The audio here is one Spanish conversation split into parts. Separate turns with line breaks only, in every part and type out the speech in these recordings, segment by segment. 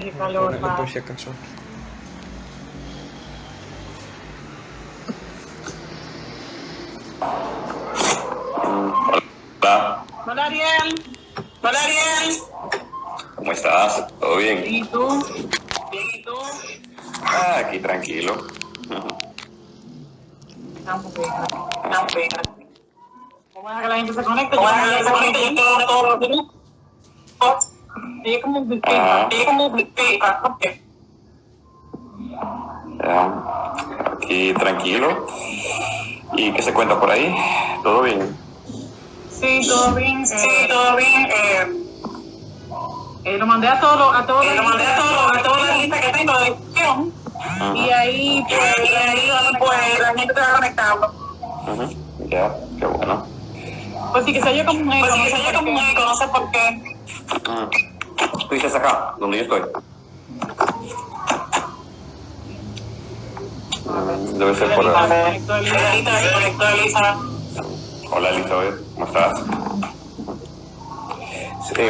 qué calor,
Por si acaso.
Hola,
Hola, Ariel.
hola Ariel. ¿Cómo estás? ¿Todo bien?
¿Y tú?
Bien, ¿y tú? Aquí tranquilo.
Estamos bien.
Estamos bien.
Vamos a dejar que la gente se conecte. Yo
¿Cómo
te
es
mandé
que se
todos
conecta?
los
Yo
links.
tengo todos los grupos.
Oye, como un feedback.
Oye, como un feedback. Ok. Aquí tranquilo. ¿Y qué se cuenta por ahí? ¿Todo bien?
Sí, todo bien.
Sí, todo bien.
Lo mandé a todos los
Lo mandé a todas las listas que tengo de discusión.
Y ahí,
Y ahí, pues, la gente se va conectando. Ya, qué bueno.
Pues sí, que se oye como un eco.
Pues sí,
No
que
sé
se oye
por
como un
qué.
eco, no sé por qué. Tú dices acá, donde yo estoy. Debe ser por ahí. Conectó Elisa. Hola Elizabeth, ¿cómo estás?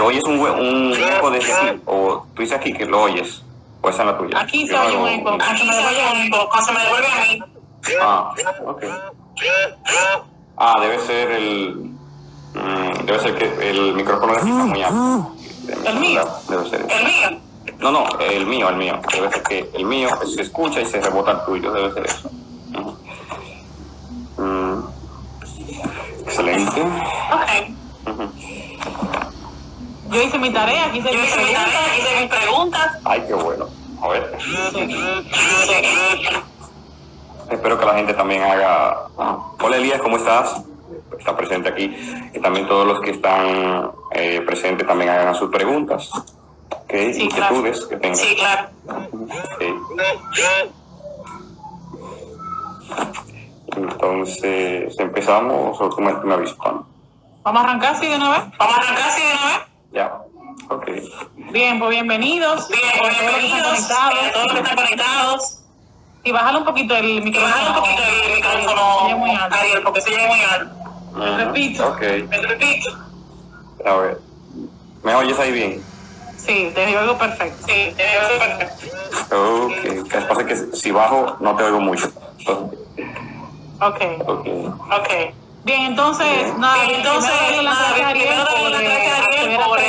¿Oyes un eco desde aquí? ¿O tú dices aquí que lo oyes? ¿O esa es la tuya?
Aquí se oye un eco.
Aquí se oye un eco. Se me devuelve a mí. Ok. Debe ser debe ser que el micrófono de aquí está muy alto.
¿El mío?
Debe ser. ¿El mío? No, el mío. Debe ser que el mío se escucha y se rebota el tuyo, debe ser eso. Excelente. Ok.
Yo hice mi tarea, aquí hice mis
preguntas. Ay, qué bueno. A ver. Espero que la gente también haga... Hola Elías, ¿cómo estás? Está presente aquí. Y también todos los que están presentes también hagan sus preguntas. Okay.
Sí,
inquietudes que tengan.
Sí, claro.
Okay. Entonces, ¿empezamos o tú me avisas?
¿Vamos a arrancar así de una vez?
Ya. Ok.
Bien, pues bienvenidos.
Bienvenidos a todos los que están conectados.
Y bájale un poquito el micrófono.
Ariel, porque se oye muy alto.
Me repito.
Ok. Me repito. A ver. ¿Me oyes ahí bien?
Sí, te oigo perfecto.
Ok. Lo que pasa es que si bajo no te oigo mucho.
Ok. Bien, entonces, nada, primero darle las gracias a Ariel por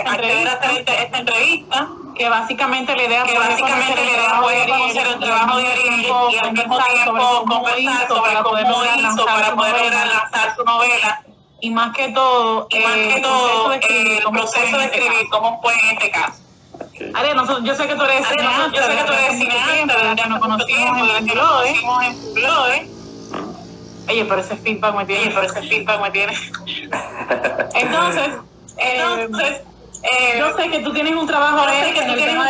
acceder a hacer esta entrevista. Que básicamente la idea fue conocer el trabajo de Ariel y al mismo tiempo conversar sobre cómo hizo para poder lograr lanzar su novela. Y más que todo, el proceso de escribir, cómo fue en este caso. Ariel, yo sé que tú eres cineasta, desde que nos conocimos en Blode. Oye, pero ese feedback me tiene. Entonces, yo sé que tú tienes un trabajo hecho en el tema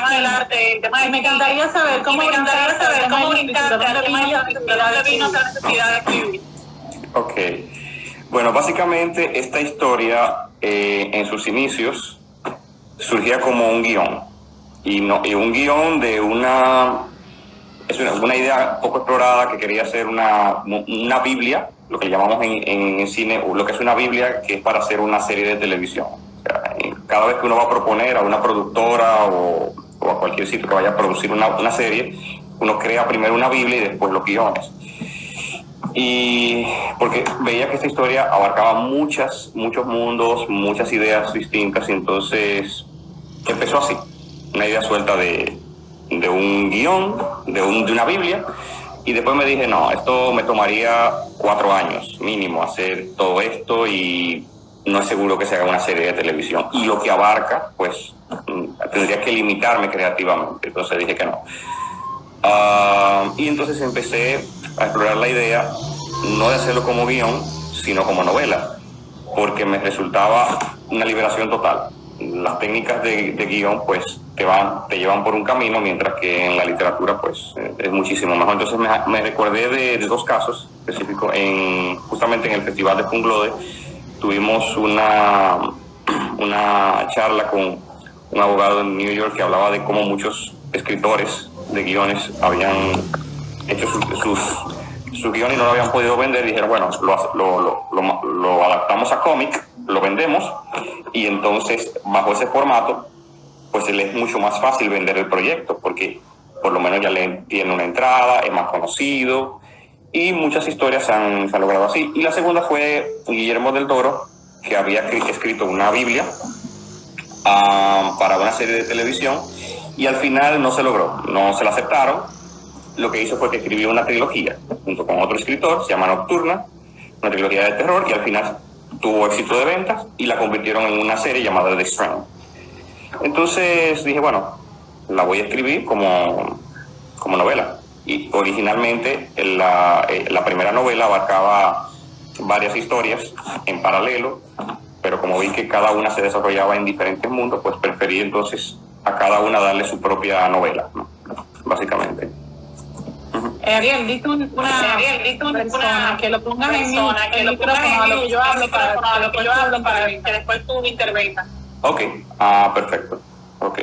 del arte, y me encantaría saber cómo brincaste la necesidad de escribir.
Ok. Bueno, básicamente esta historia en sus inicios surgía como un guión. Y un guión de una idea poco explorada que quería hacer una Biblia, lo que llamamos en cine, lo que es una Biblia, que es para hacer una serie de televisión. O sea, cada vez que uno va a proponer a una productora o a cualquier sitio que vaya a producir una serie, uno crea primero una Biblia y después los guiones. Y porque veía que esta historia abarcaba muchos mundos, muchas ideas distintas, y entonces empezó así, una idea suelta de un guión, de una Biblia, y después me dije, no, esto me tomaría 4 años mínimo hacer todo esto y no es seguro que se haga una serie de televisión. Y lo que abarca, pues, tendría que limitarme creativamente, entonces dije que no. Y entonces empecé a explorar la idea, no de hacerlo como guión, sino como novela, porque me resultaba una liberación total. Las técnicas de guión, pues, te llevan por un camino, mientras que en la literatura, pues, es muchísimo mejor. Entonces me recordé de 2 casos específicos. Justamente en el Festival de Funglode tuvimos una charla con un abogado en New York que hablaba de cómo muchos escritores de guiones habían hecho sus guiones y no lo habían podido vender. Dijeron, bueno, lo adaptamos a cómic, lo vendemos, y entonces bajo ese formato pues le es mucho más fácil vender el proyecto, porque por lo menos ya le tiene una entrada, es más conocido, y muchas historias se han logrado así. Y la segunda fue Guillermo del Toro, que había escrito una Biblia para una serie de televisión, y al final no se logró, no se la aceptaron. Lo que hizo fue que escribió una trilogía junto con otro escritor, se llama Nocturna, una trilogía de terror, y al final tuvo éxito de ventas y la convirtieron en una serie llamada The Strand. Entonces dije, bueno, la voy a escribir como novela. Y originalmente la primera novela abarcaba varias historias en paralelo, pero como vi que cada una se desarrollaba en diferentes mundos, pues preferí entonces a cada una darle su propia novela, ¿no? Básicamente.
Ariel, diste una persona que lo pongas en el micrófono a lo que yo hablo para que después tú intervengas.
Ok, perfecto. Ok.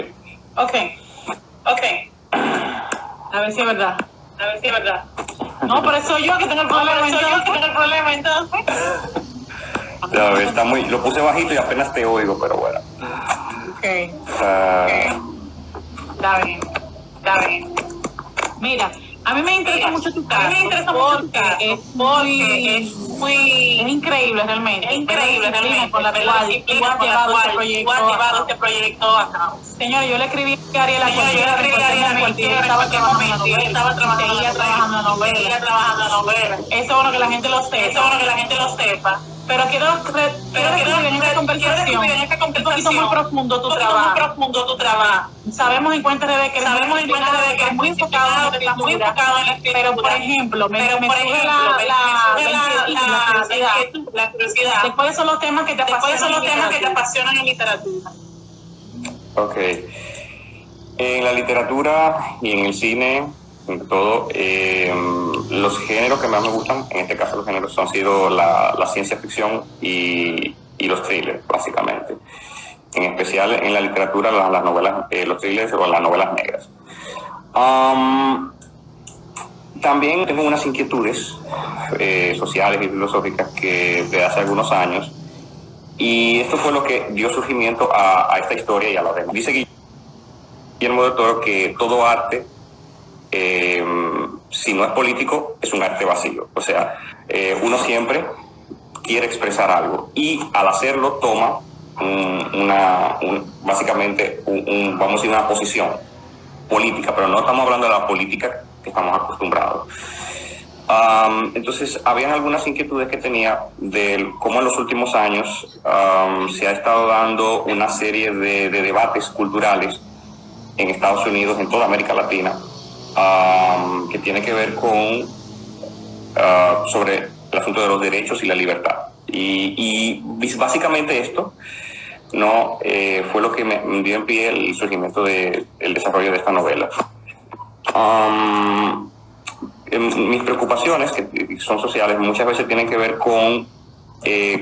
A ver si es verdad. No, pero soy yo que tengo el problema, entonces.
Ya, está lo puse bajito y apenas te oigo, pero bueno.
Okay. Está bien. Mira, a mí me interesa mucho tu caso, porque es increíble realmente. Con la cual tú has llevado este proyecto a cabo. Señor, yo le escribí a Ariel a cualquiera, estaba trabajando en novela. Eso es bueno que la gente lo sepa. Pero quiero describir en esta conversación un poquito muy profundo tu trabajo. Sabemos en Cuenta de que es muy enfocado en la escritura, pero por ejemplo, me surge la curiosidad de cuáles son los temas que te apasionan en literatura.
Ok. En la literatura y en el cine, sobre todo, los géneros que más me gustan, en este caso los géneros han sido la ciencia ficción y los thrillers, básicamente. En especial en la literatura, las novelas, los thrillers o las novelas negras. También tengo unas inquietudes sociales y filosóficas que de hace algunos años, y esto fue lo que dio surgimiento a esta historia y a la demás. Dice Guillermo del Toro que todo arte, si no es político, es un arte vacío. O sea, uno siempre quiere expresar algo y al hacerlo toma básicamente vamos a decir, una posición política, pero no estamos hablando de la política que estamos acostumbrados. Entonces, habían algunas inquietudes que tenía de cómo en los últimos años se ha estado dando una serie de debates culturales en Estados Unidos, en toda América Latina, que tiene que ver con sobre el asunto de los derechos y la libertad. Y básicamente esto no fue lo que me dio en pie el surgimiento del desarrollo de esta novela. Mis preocupaciones, que son sociales, muchas veces tienen que ver con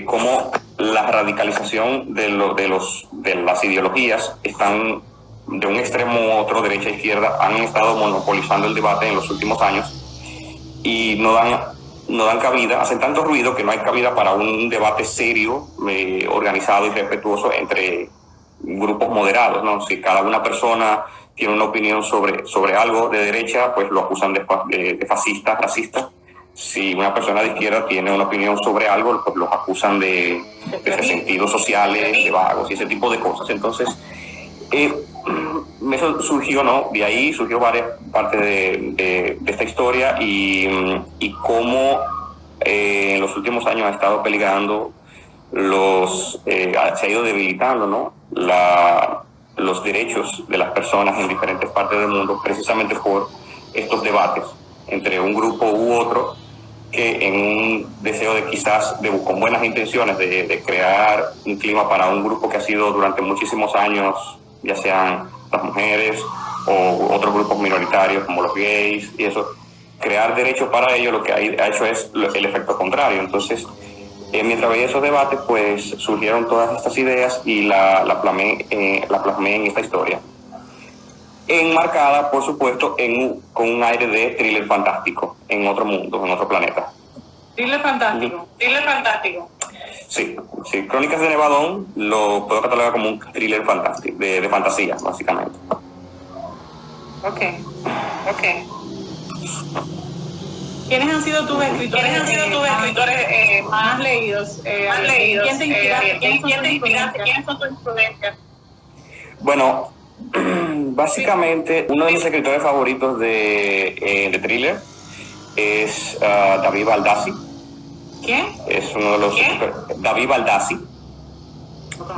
cómo la radicalización de las ideologías están de un extremo u otro, derecha e izquierda, han estado monopolizando el debate en los últimos años y no dan cabida, hacen tanto ruido que no hay cabida para un debate serio, organizado y respetuoso entre grupos moderados, ¿no? Si cada una persona tiene una opinión sobre algo de derecha, pues lo acusan de fascista, racista. Si una persona de izquierda tiene una opinión sobre algo, pues los acusan de resentidos sociales, de vagos y ese tipo de cosas. Entonces, eso surgió, ¿no? De ahí surgió varias partes de esta historia y cómo en los últimos años ha estado peligrando se ha ido debilitando, ¿no? Los derechos de las personas en diferentes partes del mundo, precisamente por estos debates entre un grupo u otro, que en un deseo de quizás, con buenas intenciones, de crear un clima para un grupo que ha sido durante muchísimos años, ya sean las mujeres o otros grupos minoritarios como los gays y eso, crear derechos para ellos, lo que ha hecho es el efecto contrario. Entonces, mientras veía esos debates, pues surgieron todas estas ideas y la plasmé en esta historia. Enmarcada, por supuesto, con un aire de thriller fantástico, en otro mundo, en otro planeta.
Thriller fantástico.
Sí, sí. Crónicas de Nevadón lo puedo catalogar como un thriller fantástico, de fantasía, básicamente.
Ok. ¿Quiénes han sido tus escritores, más leídos? ¿Quién te inspiraste? ¿Quiénes son tus influencias?
Bueno, básicamente uno de mis escritores favoritos de thriller es David Baldassi.
¿Quién?
Es uno de los David Baldassi.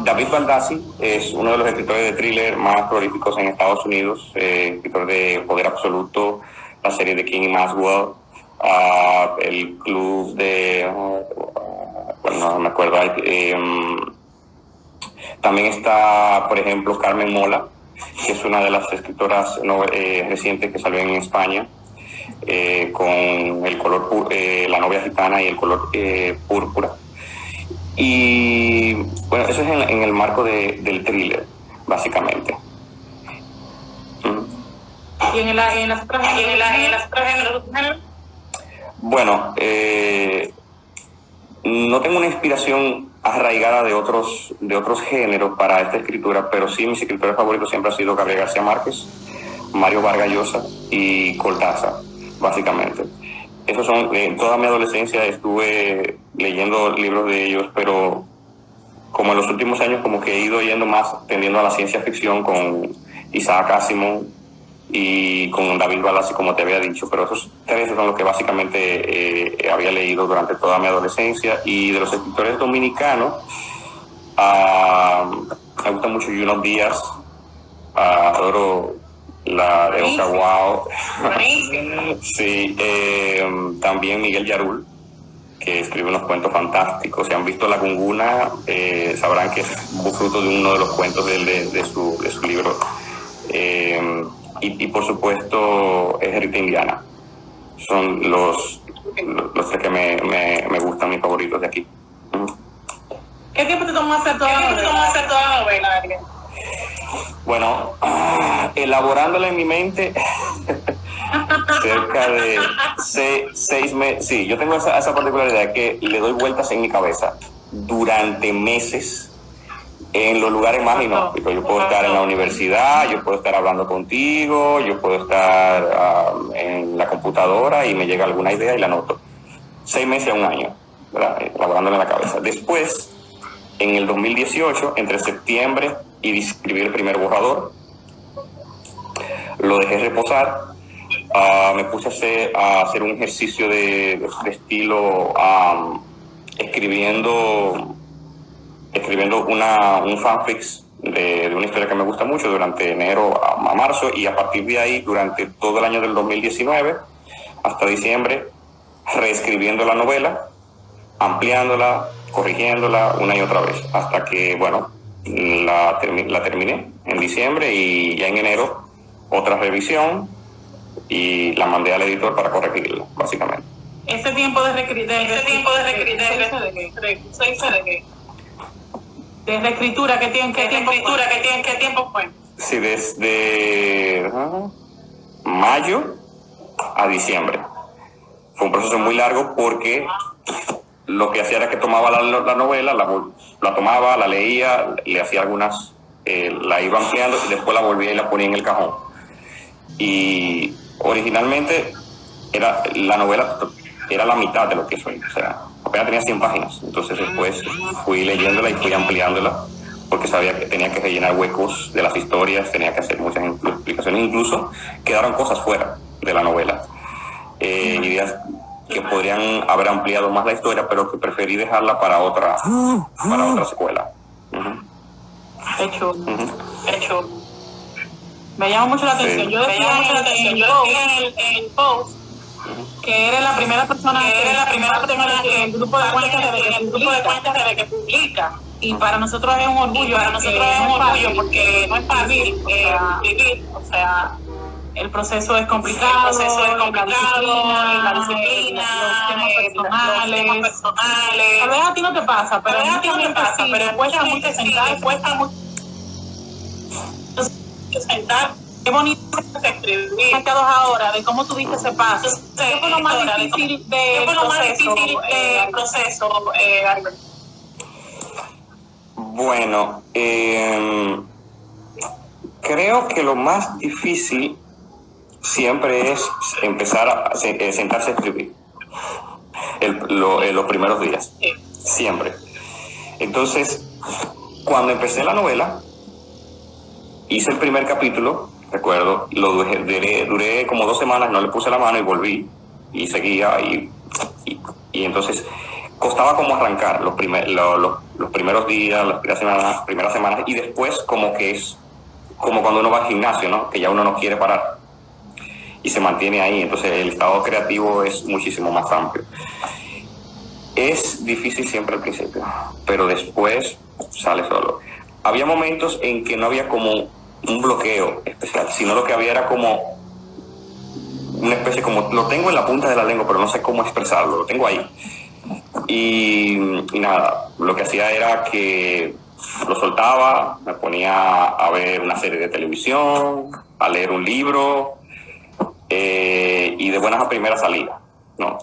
David Baldassi es uno de los escritores de thriller más prolíficos en Estados Unidos, escritor de Poder Absoluto, la serie de King y Maxwell, el club de... bueno, no me acuerdo. También está, por ejemplo, Carmen Mola, que es una de las escritoras recientes que salió en España, con el color La novia gitana y el color púrpura. Y bueno, eso es en el marco del thriller, básicamente.
¿Y en las otras géneros?
Bueno, no tengo una inspiración arraigada de otros géneros para esta escritura, pero sí mis escritores favoritos siempre han sido Gabriel García Márquez, Mario Vargas Llosa y Cortázar, básicamente. Esos son, toda mi adolescencia estuve leyendo libros de ellos, pero como en los últimos años como que he ido yendo más, tendiendo a la ciencia ficción con Isaac Asimov y con David Baldassi, como te había dicho, pero esos tres son los que básicamente había leído durante toda mi adolescencia. Y de los escritores dominicanos, me gusta mucho Junot Díaz, adoro la de Oscar Wilde. Sí, también Miguel Yarul, que escribe unos cuentos fantásticos. Si han visto La Gunguna, sabrán que es fruto de uno de los cuentos de su libro. Y por supuesto es Rita Indiana. Son los tres que me gustan, mis favoritos de aquí.
¿Qué tiempo te tomó hacer toda la novela?
Bueno, elaborándola en mi mente, cerca de 6 meses. Sí, yo tengo esa particularidad que le doy vueltas en mi cabeza durante meses en los lugares más inhóspitos. Yo puedo estar en la universidad, yo puedo estar hablando contigo, yo puedo estar en la computadora y me llega alguna idea y la anoto. 6 meses a un año, ¿verdad? Elaborándola en la cabeza. Después, en el 2018, entre septiembre y escribí el primer borrador, lo dejé reposar, me puse a hacer un ejercicio de estilo, escribiendo un fanfic de una historia que me gusta mucho durante enero a marzo, y a partir de ahí, durante todo el año del 2019 hasta diciembre, reescribiendo la novela, ampliándola, corrigiéndola una y otra vez, hasta que, bueno, la terminé en diciembre, y ya en enero otra revisión y la mandé al editor para corregirla, básicamente.
¿Ese tiempo de reescritura qué tiempo fue?
Sí, desde mayo a diciembre. Fue un proceso muy largo porque lo que hacía era que tomaba la novela, la tomaba, la leía, le hacía algunas, la iba ampliando y después la volvía y la ponía en el cajón. Y originalmente la novela era la mitad de lo que soy, o sea, apenas tenía 100 páginas. Entonces después fui leyéndola y fui ampliándola, porque sabía que tenía que rellenar huecos de las historias, tenía que hacer muchas explicaciones, incluso quedaron cosas fuera de la novela, ideas que podrían haber ampliado más la historia, pero que preferí dejarla para otra secuela.
Hecho. Me llama mucho la atención. Sí. Yo decía en el post que eres la primera persona en el grupo de cuentas de que publica. Y para nosotros es un orgullo, porque no es fácil escribir. O sea, el proceso es complicado, la disciplina, los temas personales. A veces a ti no te pasa, pero cuesta mucho sentar. Qué bonito es escribir. Ahora de cómo tuviste ese paso. ¿Qué fue lo más difícil del proceso, Albert?
Bueno, creo que lo más difícil siempre es empezar a sentarse a escribir los primeros días, siempre. Entonces, cuando empecé la novela, hice el primer capítulo, recuerdo, duré como 2 semanas, no le puse la mano y volví y seguía y entonces costaba como arrancar los primeros días, las primeras semanas, y después como que es como cuando uno va al gimnasio, ¿no? Que ya uno no quiere parar y se mantiene ahí, entonces el estado creativo es muchísimo más amplio. Es difícil siempre al principio, pero después sale solo. Había momentos en que no había como un bloqueo especial, sino lo que había era como una especie como, lo tengo en la punta de la lengua, pero no sé cómo expresarlo, lo tengo ahí. Y nada, lo que hacía era que lo soltaba, me ponía a ver una serie de televisión, a leer un libro, y de buenas a primeras salía, ¿no?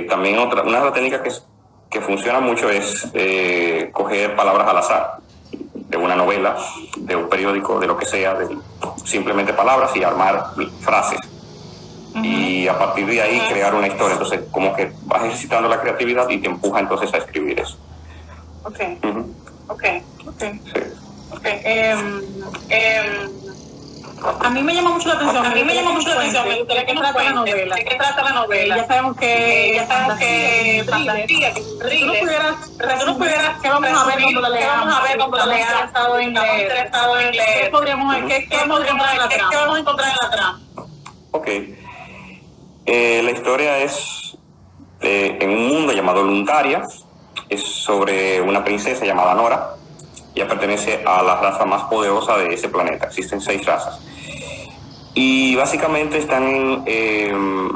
También una de las técnicas que funciona mucho es coger palabras al azar, de una novela, de un periódico, de lo que sea, simplemente palabras y armar frases. Y a partir de ahí crear una historia. Entonces, como que vas ejercitando la creatividad y te empuja entonces a escribir eso.
Okay.
Sí.
A mí me llama mucho la atención. Me gustaría que nos cuentes de qué trata la novela. Ya sabemos que fantasía, que tú nos pudieras, ¿qué vamos a ver cuando la leamos? Estamos interesados en leer. ¿Qué podríamos encontrar en la trama?
Ok. La historia es en un mundo llamado Luntaria. Es sobre una princesa llamada Nora. Ella pertenece a la raza más poderosa de ese planeta. Existen 6 razas. Y básicamente están en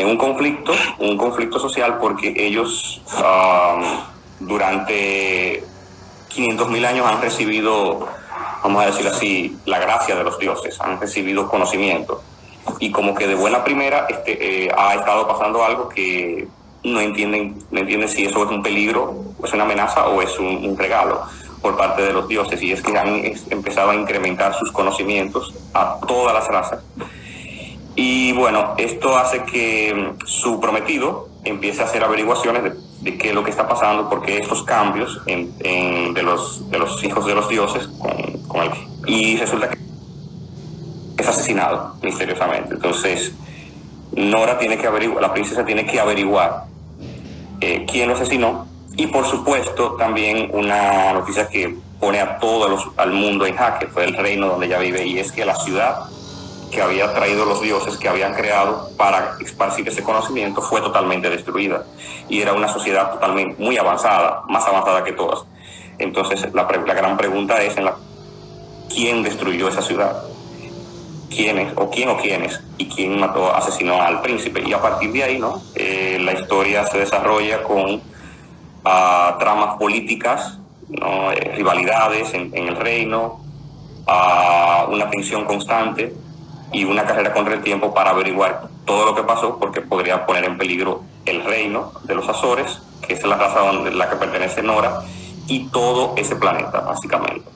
un conflicto social, porque ellos durante 500.000 años han recibido, vamos a decir así, la gracia de los dioses, han recibido conocimiento. Y como que de buena primera ha estado pasando algo que no entienden si eso es un peligro, es una amenaza o es un regalo por parte de los dioses, y es que han empezado a incrementar sus conocimientos a todas las razas. Y bueno, esto hace que su prometido empiece a hacer averiguaciones de qué es lo que está pasando, porque estos cambios de los hijos de los dioses con él. Y resulta que es asesinado misteriosamente. Entonces Nora la princesa tiene que averiguar quién lo asesinó, y por supuesto también una noticia que pone a al mundo en jaque, fue el reino donde ella vive, y es que la ciudad que había traído los dioses, que habían creado para esparcir ese conocimiento, fue totalmente destruida, y era una sociedad totalmente muy avanzada, más avanzada que todas. Entonces la gran pregunta es ¿quién destruyó esa ciudad? ¿Quiénes o quiénes? ¿Y quién asesinó al príncipe? Y a partir de ahí, ¿no? La historia se desarrolla con tramas políticas, ¿no? Rivalidades en el reino, una tensión constante y una carrera contra el tiempo para averiguar todo lo que pasó, porque podría poner en peligro el reino de los Azores, que es la raza la que pertenece Nora, y todo ese planeta, básicamente.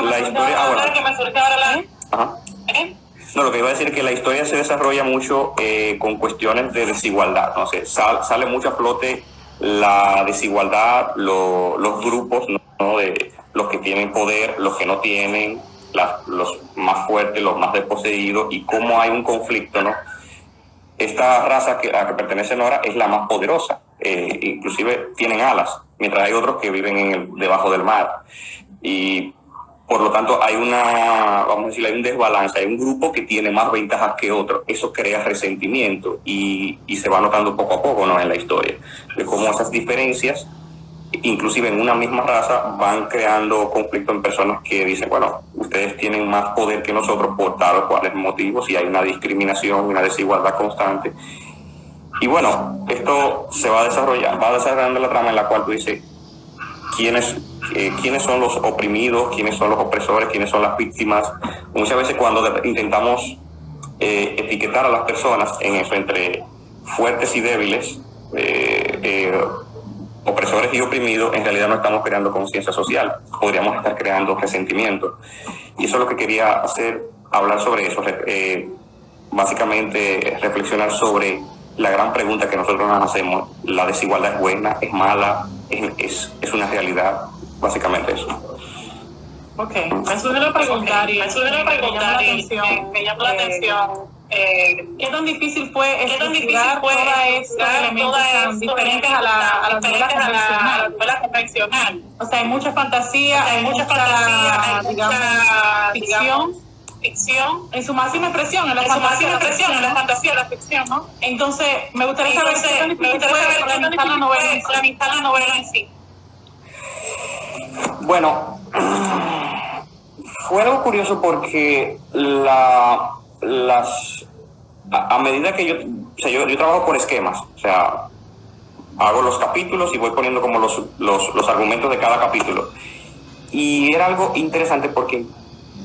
La historia, No, lo que iba a decir es que la historia se desarrolla mucho con cuestiones de desigualdad, ¿no? Sale mucho a flote la desigualdad, los grupos, ¿no? De los que tienen poder, los que no tienen, los más fuertes, los más desposeídos, y cómo hay un conflicto, ¿no? Esta raza a la que pertenece Nora es la más poderosa, inclusive tienen alas, mientras hay otros que viven debajo del mar. Y por lo tanto hay hay un desbalance, hay un grupo que tiene más ventajas que otro. Eso crea resentimiento y se va notando poco a poco, ¿no? En la historia, de cómo esas diferencias, inclusive en una misma raza, van creando conflicto en personas que dicen, bueno, ustedes tienen más poder que nosotros por tal o cuales motivos, y hay una discriminación, una desigualdad constante. Y bueno, esto va desarrollando la trama en la cual tú dices, quiénes son los oprimidos, quiénes son los opresores, quiénes son las víctimas. Muchas veces cuando intentamos etiquetar a las personas en eso, entre fuertes y débiles, opresores y oprimidos, en realidad no estamos creando conciencia social, podríamos estar creando resentimiento. Y eso es lo que quería hacer, hablar sobre eso, básicamente reflexionar sobre la gran pregunta que nosotros nos hacemos: ¿la desigualdad es buena, es mala, es una realidad? Básicamente eso.
Ok, me suele preguntar y me llama la atención. ¿Qué tan difícil fue estructurar todos estos elementos tan diferentes a la novela convencional? O sea, hay mucha fantasía, hay mucha digamos, ficción, en su máxima expresión, en la fantasía, la ficción, ¿no? Entonces, me gustaría saber qué tan difícil fue organizar la novela en sí.
Bueno, fue algo curioso porque a medida que yo trabajo por esquemas, o sea, hago los capítulos y voy poniendo como los argumentos de cada capítulo. Y era algo interesante porque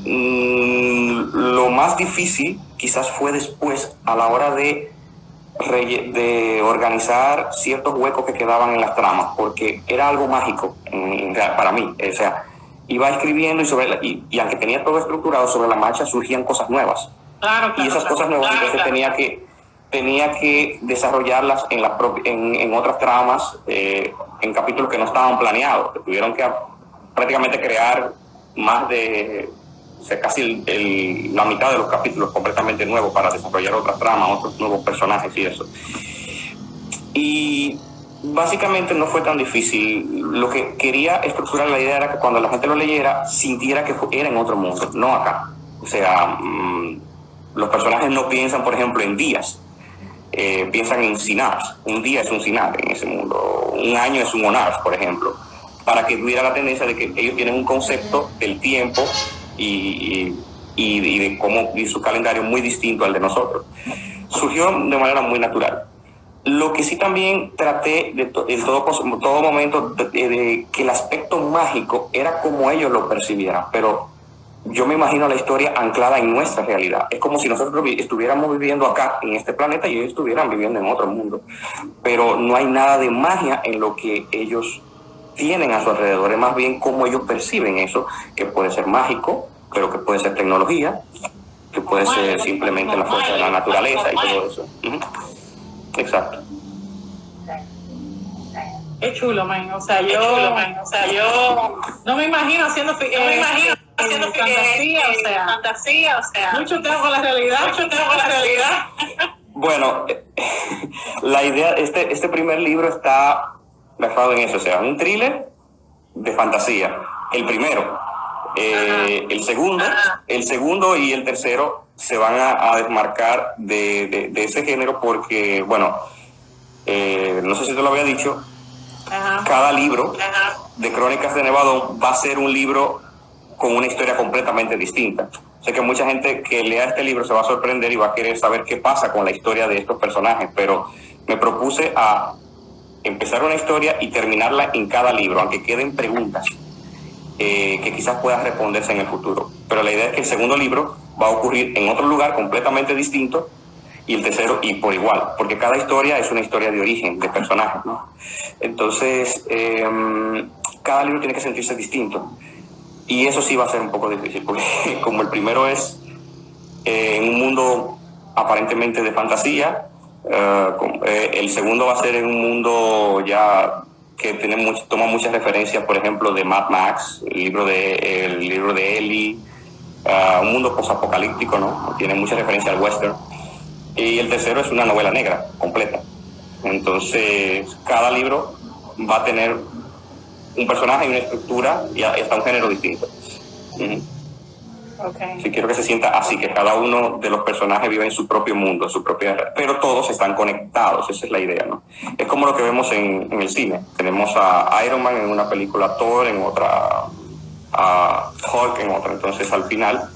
lo más difícil quizás fue después, a la hora de organizar ciertos huecos que quedaban en las tramas, porque era algo mágico para mí. O sea, iba escribiendo y aunque tenía todo estructurado, sobre la marcha surgían cosas nuevas. Claro, y esas cosas nuevas, entonces tenía que desarrollarlas en otras tramas, en capítulos que no estaban planeados, que tuvieron que prácticamente crear más de, o sea, casi la mitad de los capítulos completamente nuevos para desarrollar otras tramas, otros nuevos personajes y eso. Y básicamente no fue tan difícil. Lo que quería estructurar la idea era que cuando la gente lo leyera, sintiera que era en otro mundo, no acá. O sea, los personajes no piensan, por ejemplo, en días, piensan en sinars. Un día es un sinar en ese mundo, un año es un onars, por ejemplo, para que tuviera la tendencia de que ellos tienen un concepto del tiempo y de cómo y su calendario muy distinto al de nosotros. Surgió de manera muy natural. Lo que sí también traté en todo momento de que el aspecto mágico era como ellos lo percibieran, pero yo me imagino la historia anclada en nuestra realidad. Es como si nosotros estuviéramos viviendo acá, en este planeta, y ellos estuvieran viviendo en otro mundo. Pero no hay nada de magia en lo que ellos tienen a su alrededor. Es más bien cómo ellos perciben eso, que puede ser mágico, pero que puede ser tecnología, que puede ser simplemente la fuerza de la naturaleza y todo eso. Exacto.
Es chulo, man. O sea, yo no me imagino haciendo fantasía, o sea, mucho tiempo con la realidad.
Bueno, la idea, este primer libro está basado en eso, o sea, un thriller de fantasía. El primero, el segundo y el tercero se van a desmarcar de ese género porque, bueno, no sé si te lo había dicho, cada libro de Crónicas de Nevadón va a ser un libro con una historia completamente distinta. Sé que mucha gente que lea este libro se va a sorprender y va a querer saber qué pasa con la historia de estos personajes, pero me propuse a empezar una historia y terminarla en cada libro, aunque queden preguntas que quizás puedan responderse en el futuro. Pero la idea es que el segundo libro va a ocurrir en otro lugar completamente distinto, y el tercero y por igual, porque cada historia es una historia de origen, de personajes, ¿no? Entonces, cada libro tiene que sentirse distinto. Y eso sí va a ser un poco difícil, porque como el primero es en un mundo aparentemente de fantasía, el segundo va a ser en un mundo ya que toma muchas referencias, por ejemplo, de Mad Max, el libro de Ellie, un mundo posapocalíptico, ¿no? Tiene mucha referencia al western. Y el tercero es una novela negra completa. Entonces, cada libro va a tener un personaje y una estructura y hasta un género distinto.
Okay.
Sí, quiero que se sienta así, que cada uno de los personajes vive en su propio mundo, pero todos están conectados, esa es la idea, ¿no? Es como lo que vemos en el cine. Tenemos a Iron Man en una película, Thor en otra, a Hulk en otra. Entonces, al final,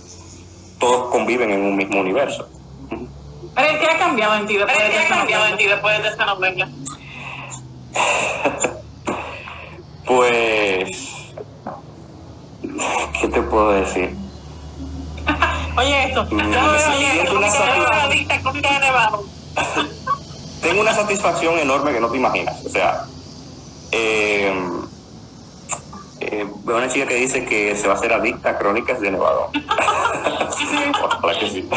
todos conviven en un mismo universo.
Pero ¿qué ha cambiado en ti después de esta novela?
Pues, ¿qué te puedo decir?
Oye, esto.
Tengo una satisfacción enorme que no te imaginas. O sea, veo una chica que dice que se va a hacer adicta a Crónicas de Nevadón. Ojalá que sí.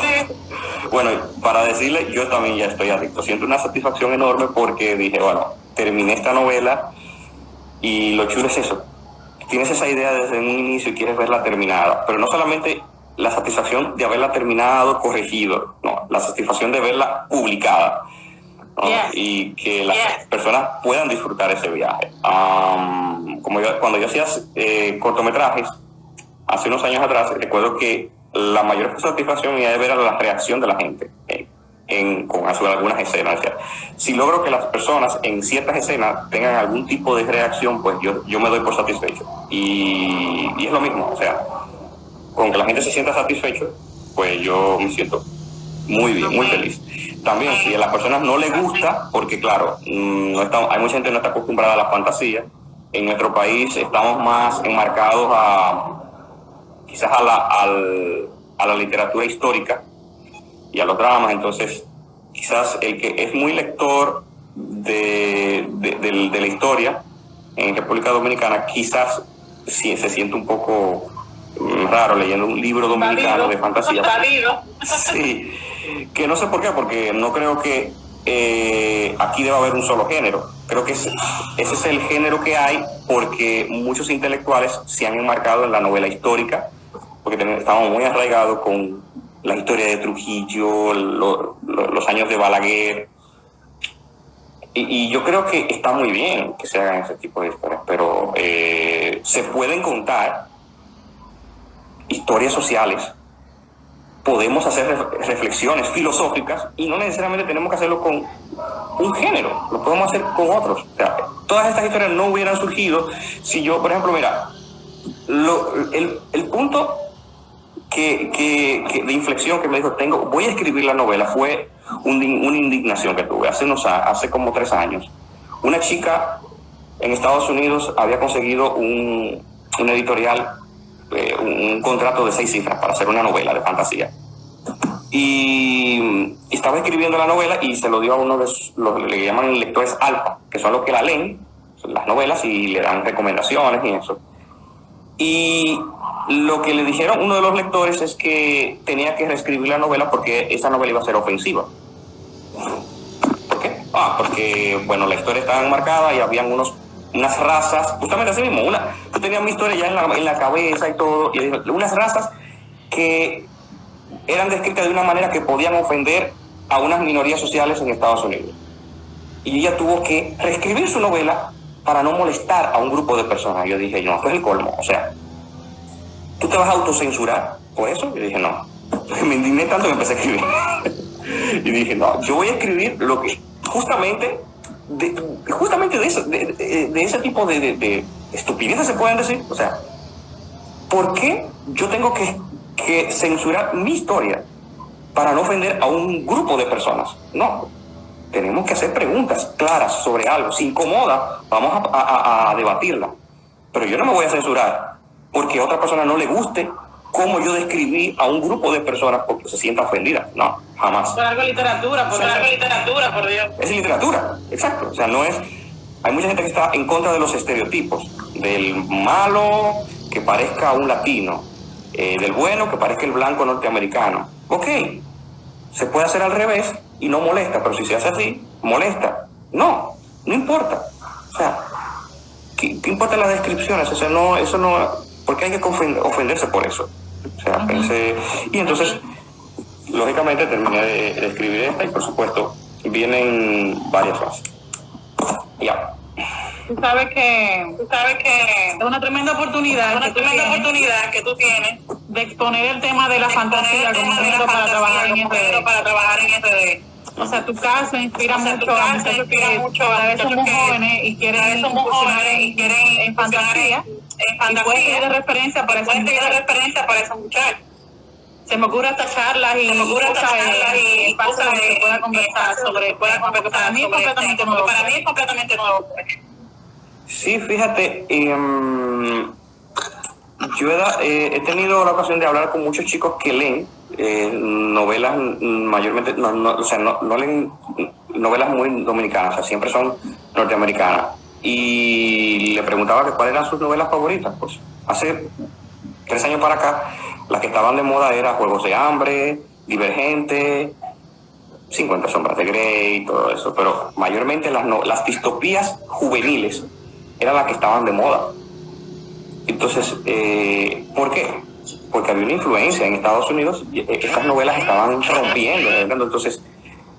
Bueno, para decirle, yo también ya estoy adicto. Siento una satisfacción enorme porque dije, bueno, terminé esta novela y lo chulo es eso. Tienes esa idea desde un inicio y quieres verla terminada, pero no solamente la satisfacción de haberla terminado, corregido, no, la satisfacción de verla publicada, ¿no? Y que las personas puedan disfrutar ese viaje. Cuando yo hacía cortometrajes, hace unos años atrás, recuerdo que la mayor satisfacción era de ver la reacción de la gente con algunas escenas. O sea, si logro que las personas en ciertas escenas tengan algún tipo de reacción, pues yo me doy por satisfecho. Y es lo mismo, o sea, con que la gente se sienta satisfecho, pues yo me siento muy bien, muy feliz. También, si a las personas no les gusta, porque claro, hay mucha gente que no está acostumbrada a la fantasía. En nuestro país estamos más enmarcados quizás a la literatura histórica y a los dramas. Entonces quizás el que es muy lector de la historia en República Dominicana, quizás sí, se siente un poco raro leyendo un libro dominicano de fantasía. Sí, que no sé por qué, porque no creo que aquí deba haber un solo género. Creo que ese es el género que hay porque muchos intelectuales se han enmarcado en la novela histórica, porque estamos muy arraigados con la historia de Trujillo, los años de Balaguer, y yo creo que está muy bien que se hagan ese tipo de historias, pero se pueden contar historias sociales, podemos hacer reflexiones filosóficas y no necesariamente tenemos que hacerlo con un género, lo podemos hacer con otros. O sea, todas estas historias no hubieran surgido si yo, por ejemplo, mira, el punto de inflexión que me dijo, voy a escribir la novela, fue una indignación que tuve hace como 3 años. Una chica en Estados Unidos había conseguido un editorial, un contrato de 6 cifras para hacer una novela de fantasía. Y estaba escribiendo la novela y se lo dio a uno de los que le llaman lectores alfa, que son los que la leen, las novelas, y le dan recomendaciones y eso. Y lo que le dijeron uno de los lectores es que tenía que reescribir la novela porque esa novela iba a ser ofensiva. ¿Por qué? Porque, bueno, la historia estaba enmarcada y habían unas razas, justamente así mismo, yo tenía mi historia ya en la cabeza y todo, y unas razas que eran descritas de una manera que podían ofender a unas minorías sociales en Estados Unidos. Y ella tuvo que reescribir su novela para no molestar a un grupo de personas. Yo dije, no, esto es el colmo. O sea, ¿tú te vas a autocensurar por eso? Yo dije, no. Me indigné tanto que empecé a escribir. Y dije, no, yo voy a escribir lo que justamente de ese tipo de estupideces se pueden decir. O sea, ¿por qué yo tengo que censurar mi historia para no ofender a un grupo de personas? No, tenemos que hacer preguntas claras sobre algo. Si incomoda, vamos a debatirla, pero yo no me voy a censurar porque a otra persona no le guste cómo yo describí a un grupo de personas porque se sienta ofendida. No, jamás.
Por algo literatura, por Dios.
Es literatura, exacto. O sea, no es... Hay mucha gente que está en contra de los estereotipos, del malo que parezca un latino, del bueno que parezca el blanco norteamericano. Ok, se puede hacer al revés y no molesta, pero si se hace así, molesta. No importa. O sea, ¿qué importan las descripciones? O sea, eso no, porque hay que ofenderse por eso. O sea, y entonces, lógicamente terminé de escribir esta y por supuesto vienen varias más. Ya.
Tú sabes que es una tremenda oportunidad que tú tienes de exponer el tema de la fantasía como un género para trabajar en RD. O sea, tu caso inspira mucho a muchachos que a veces son muy jóvenes y quieren incursionar en fantasía, y puede ser de referencia para esos muchachos. Se me ocurre estas charlas y cosas que pueda conversar sobre. Para mí es completamente nuevo.
Sí, fíjate, yo he tenido la ocasión de hablar con muchos chicos que leen novelas mayormente, no leen novelas muy dominicanas, o sea, siempre son norteamericanas. y le preguntaba que cuáles eran sus novelas favoritas. Pues hace 3 años para acá, las que estaban de moda eran Juegos de Hambre, Divergente, 50 Sombras de Grey, todo eso, pero mayormente las distopías juveniles eran las que estaban de moda. Entonces, ¿por qué? Porque había una influencia en Estados Unidos, estas novelas estaban rompiendo, ¿verdad? Entonces,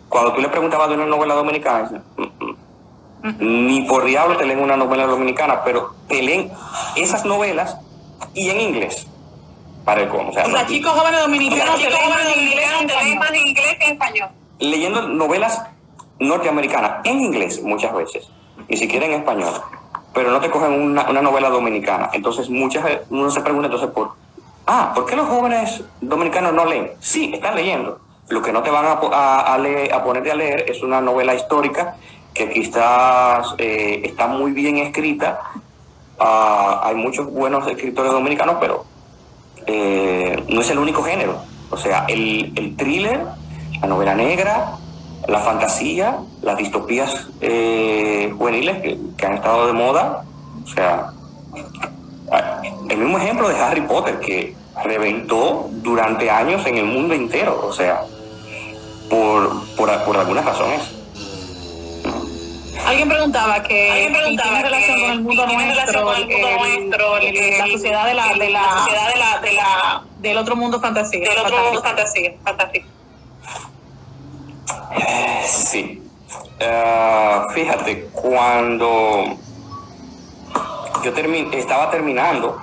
cuando tú le preguntabas de una novela dominicana, ni por diablo te leen una novela dominicana, pero te leen esas novelas y en inglés. Para el cómo. O sea,
chicos jóvenes dominicanos te leen más en inglés que en español.
Leyendo novelas norteamericanas en inglés muchas veces, ni siquiera en español, pero no te cogen una novela dominicana. Entonces uno se pregunta entonces ¿por qué los jóvenes dominicanos no leen? Sí, están leyendo. Lo que no te van a ponerte a leer es una novela histórica que quizás está muy bien escrita. Hay muchos buenos escritores dominicanos, pero no es el único género. O sea, el thriller, la novela negra, la fantasía, las distopías juveniles que han estado de moda. O sea, el mismo ejemplo de Harry Potter, que reventó durante años en el mundo entero, o sea, por algunas razones.
Alguien preguntaba que tiene relación con el mundo nuestro, la sociedad del otro mundo fantasía. Fantástico.
Sí. Fíjate, cuando yo estaba terminando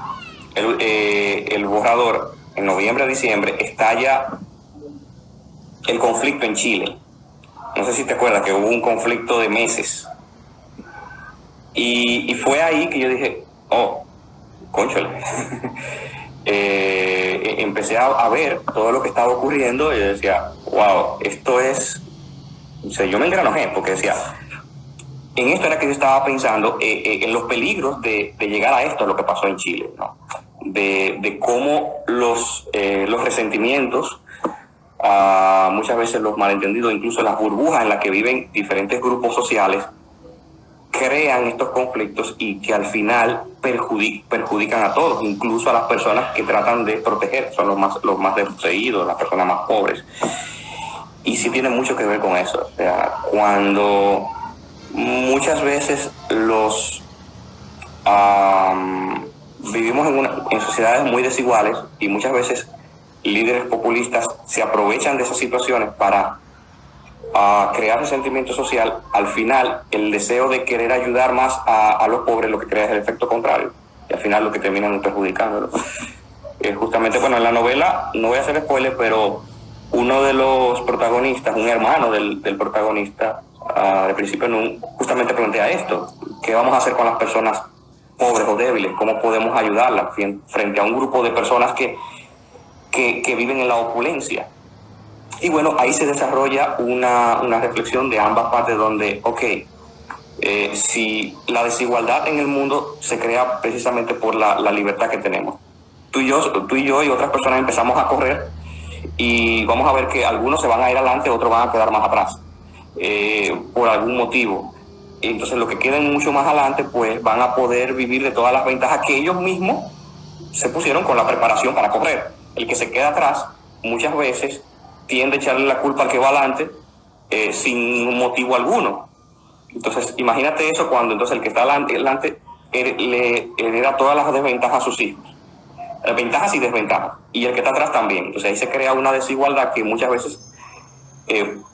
el borrador, en noviembre, diciembre, estalla el conflicto en Chile. No sé si te acuerdas que hubo un conflicto de meses. Y fue ahí que yo dije, cónchale. Empecé a ver todo lo que estaba ocurriendo y yo decía, wow, esto es... O sea, yo me engranojé porque decía, en esto era que yo estaba pensando en los peligros de llegar a esto, lo que pasó en Chile, ¿no? De cómo los resentimientos, muchas veces los malentendidos, incluso las burbujas en las que viven diferentes grupos sociales, crean estos conflictos y que al final perjudican a todos, incluso a las personas que tratan de proteger, son los más desposeídos, las personas más pobres. Y sí tiene mucho que ver con eso. O sea, cuando muchas veces vivimos en sociedades muy desiguales y muchas veces líderes populistas se aprovechan de esas situaciones para crear resentimiento social, al final el deseo de querer ayudar más a los pobres lo que crea es el efecto contrario y al final lo que terminan perjudicándolo. Justamente, bueno, en la novela, no voy a hacer spoiler, pero uno de los protagonistas, un hermano del protagonista, al principio justamente plantea esto: ¿qué vamos a hacer con las personas pobres o débiles? ¿Cómo podemos ayudarlas frente a un grupo de personas que viven en la opulencia? Y bueno, ahí se desarrolla una reflexión de ambas partes donde, si la desigualdad en el mundo se crea precisamente por la libertad que tenemos. Tú y yo y otras personas empezamos a correr y vamos a ver que algunos se van a ir adelante, otros van a quedar más atrás, por algún motivo. Entonces los que queden mucho más adelante pues van a poder vivir de todas las ventajas que ellos mismos se pusieron con la preparación para correr. El que se queda atrás muchas veces tiende a echarle la culpa al que va adelante sin motivo alguno. Entonces imagínate eso cuando entonces el que está adelante le hereda todas las desventajas a sus hijos, ventajas y desventajas, y el que está atrás también. Entonces ahí se crea una desigualdad que muchas veces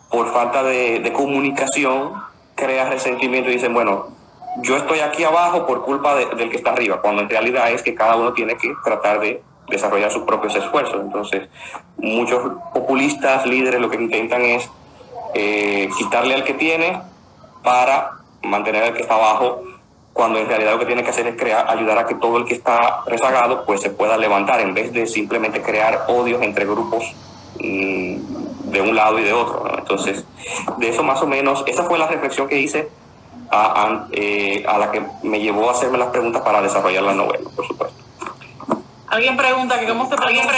por falta de comunicación crea resentimiento y dicen, bueno, yo estoy aquí abajo por culpa del que está arriba, cuando en realidad es que cada uno tiene que tratar de desarrollar sus propios esfuerzos. Entonces muchos populistas, líderes, lo que intentan es quitarle al que tiene para mantener al que está abajo, cuando en realidad lo que tiene que hacer es ayudar a que todo el que está rezagado pues se pueda levantar, en vez de simplemente crear odios entre grupos de un lado y de otro, ¿no? Entonces, de eso más o menos, esa fue la reflexión que hice a la que me llevó a hacerme las preguntas para desarrollar la novela, por supuesto.
Alguien pregunta que cómo se pronuncia,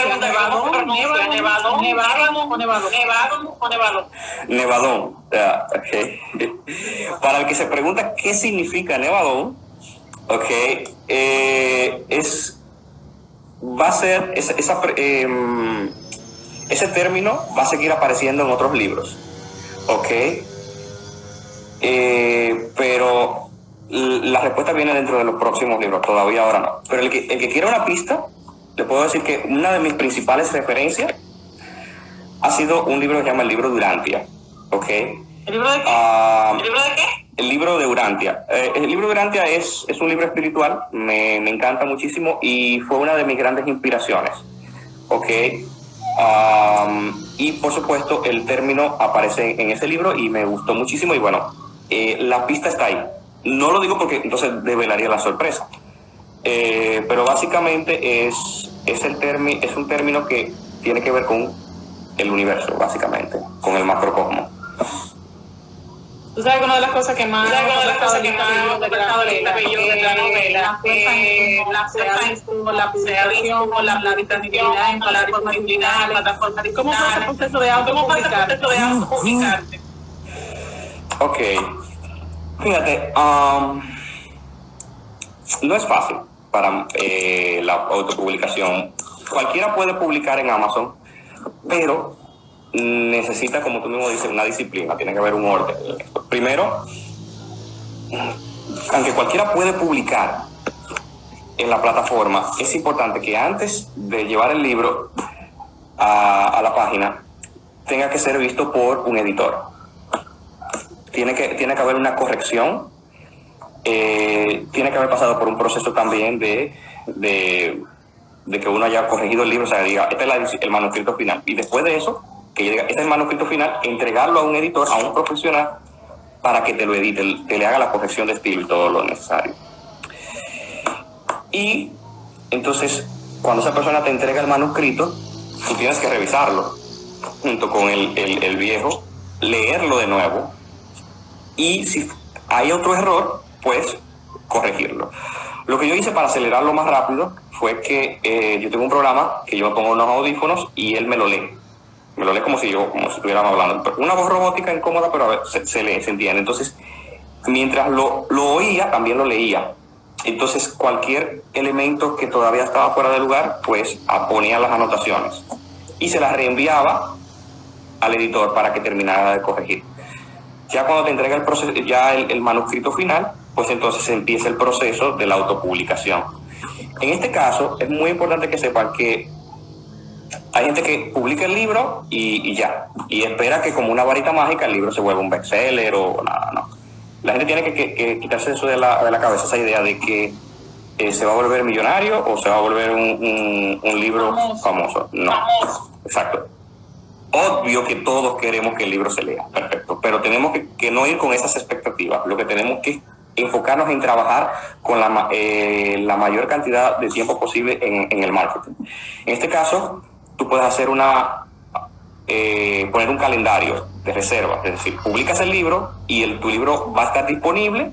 Nevadón. Okay. Para el que se pregunta qué significa Nevadón, okay, va a ser ese término va a seguir apareciendo en otros libros, okay, pero la respuesta viene dentro de los próximos libros, todavía ahora no. Pero el que quiera una pista, le puedo decir que una de mis principales referencias ha sido un libro que se llama el libro de Urantia, okay.
¿El libro de qué?
¿El libro de qué? El libro de Urantia. El libro de Urantia es un libro espiritual, me encanta muchísimo y fue una de mis grandes inspiraciones. ¿Ok? Y por supuesto el término aparece en ese libro y me gustó muchísimo y bueno, la pista está ahí. No lo digo porque entonces develaría la sorpresa. Pero básicamente es un término que tiene que ver con el universo, básicamente, con el macrocosmos.
Tú sabes que una de las cosas que más de la novela la publicación o la disponibilidad en plataformas digitales. ¿Cómo fue ese proceso de autopublicarte?
Ok, fíjate, no es fácil para la autopublicación. Cualquiera puede publicar en Amazon, pero necesita, como tú mismo dices, una disciplina, tiene que haber un orden. Primero, aunque cualquiera puede publicar en la plataforma, es importante que antes de llevar el libro a la página, tenga que ser visto por un editor. Tiene que haber una corrección, tiene que haber pasado por un proceso también de que uno haya corregido el libro, o sea, diga, este es el manuscrito final. Y después de eso, que llegue, este es el manuscrito final, entregarlo a un editor, a un profesional, para que te lo edite, que le haga la corrección de estilo y todo lo necesario. Y entonces, cuando esa persona te entrega el manuscrito, tú tienes que revisarlo junto con el viejo, leerlo de nuevo, y si hay otro error, pues corregirlo. Lo que yo hice para acelerarlo más rápido fue que yo tengo un programa que yo me pongo unos audífonos y él me lo lee. Me lo lee como si estuviéramos hablando. Una voz robótica incómoda, pero a ver, se lee, se entiende. Entonces, mientras lo oía, también lo leía. Entonces, cualquier elemento que todavía estaba fuera de lugar, pues ponía las anotaciones. Y se las reenviaba al editor para que terminara de corregir. Ya cuando te entrega el manuscrito final, pues entonces empieza el proceso de la autopublicación. En este caso, es muy importante que sepan que hay gente que publica el libro y ya, y espera que como una varita mágica el libro se vuelva un bestseller o nada, no. La gente tiene que quitarse eso de la cabeza, esa idea de que se va a volver millonario o se va a volver un libro famoso. No, exacto. Obvio que todos queremos que el libro se lea, perfecto, pero tenemos que no ir con esas expectativas. Lo que tenemos que enfocarnos en trabajar con la mayor cantidad de tiempo posible en el marketing. En este caso, tú puedes hacer poner un calendario de reserva, es decir, publicas el libro y tu libro va a estar disponible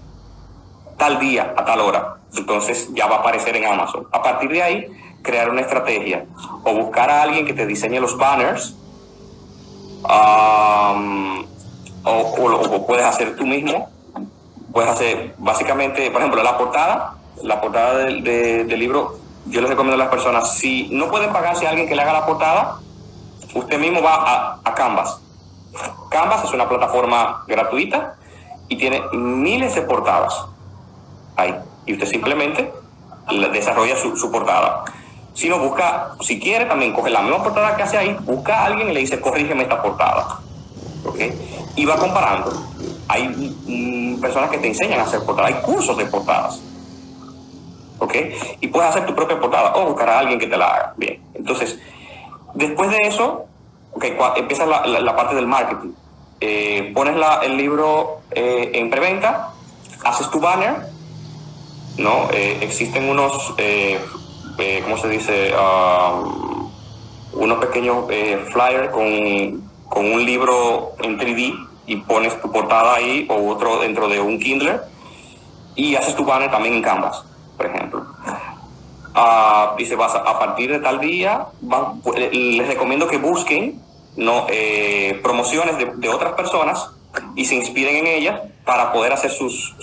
tal día, a tal hora. Entonces ya va a aparecer en Amazon. A partir de ahí, crear una estrategia o buscar a alguien que te diseñe los banners, o puedes hacer tú mismo. Puedes hacer, básicamente, por ejemplo, la portada del libro. Yo les recomiendo a las personas, si no pueden pagarse a alguien que le haga la portada, usted mismo va a Canvas. Canvas es una plataforma gratuita y tiene miles de portadas ahí. Y usted simplemente desarrolla su portada. Si no busca, si quiere, también coge la misma portada que hace ahí, busca a alguien y le dice, corrígeme esta portada. ¿Okay? Y va comparando. Hay personas que te enseñan a hacer portadas, hay cursos de portadas. ¿Ok? Y puedes hacer tu propia portada o buscar a alguien que te la haga. Bien. Entonces, después de eso, okay, empieza la parte del marketing. Pones el libro en preventa, haces tu banner, ¿no? Existen unos, ¿cómo se dice? Unos pequeños flyers con un libro en 3D y pones tu portada ahí o otro dentro de un Kindle y haces tu banner también en Canvas, por ejemplo. dice, a partir de tal día, les recomiendo que busquen promociones de otras personas y se inspiren en ellas para poder hacer sus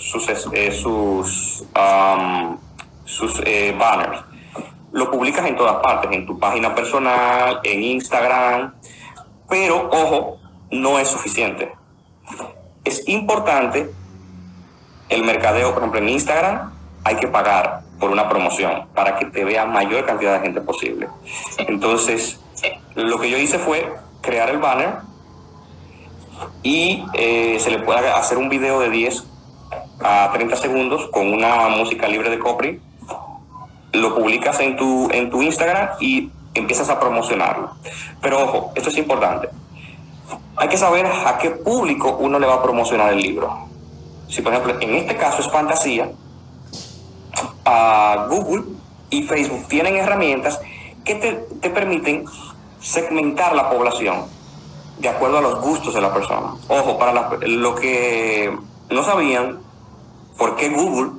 banners. Lo publicas en todas partes, en tu página personal, en Instagram, pero ojo, no es suficiente. Es importante el mercadeo. Por ejemplo, en Instagram hay que pagar por una promoción para que te vea mayor cantidad de gente posible. Entonces, lo que yo hice fue crear el banner y se le puede hacer un video de 10 a 30 segundos con una música libre de copyright. Lo publicas en tu Instagram y empiezas a promocionarlo. Pero ojo, esto es importante. Hay que saber a qué público uno le va a promocionar el libro. Si, por ejemplo, en este caso es fantasía, Google y Facebook tienen herramientas que te permiten segmentar la población de acuerdo a los gustos de la persona. Ojo, para lo que no sabían, por qué Google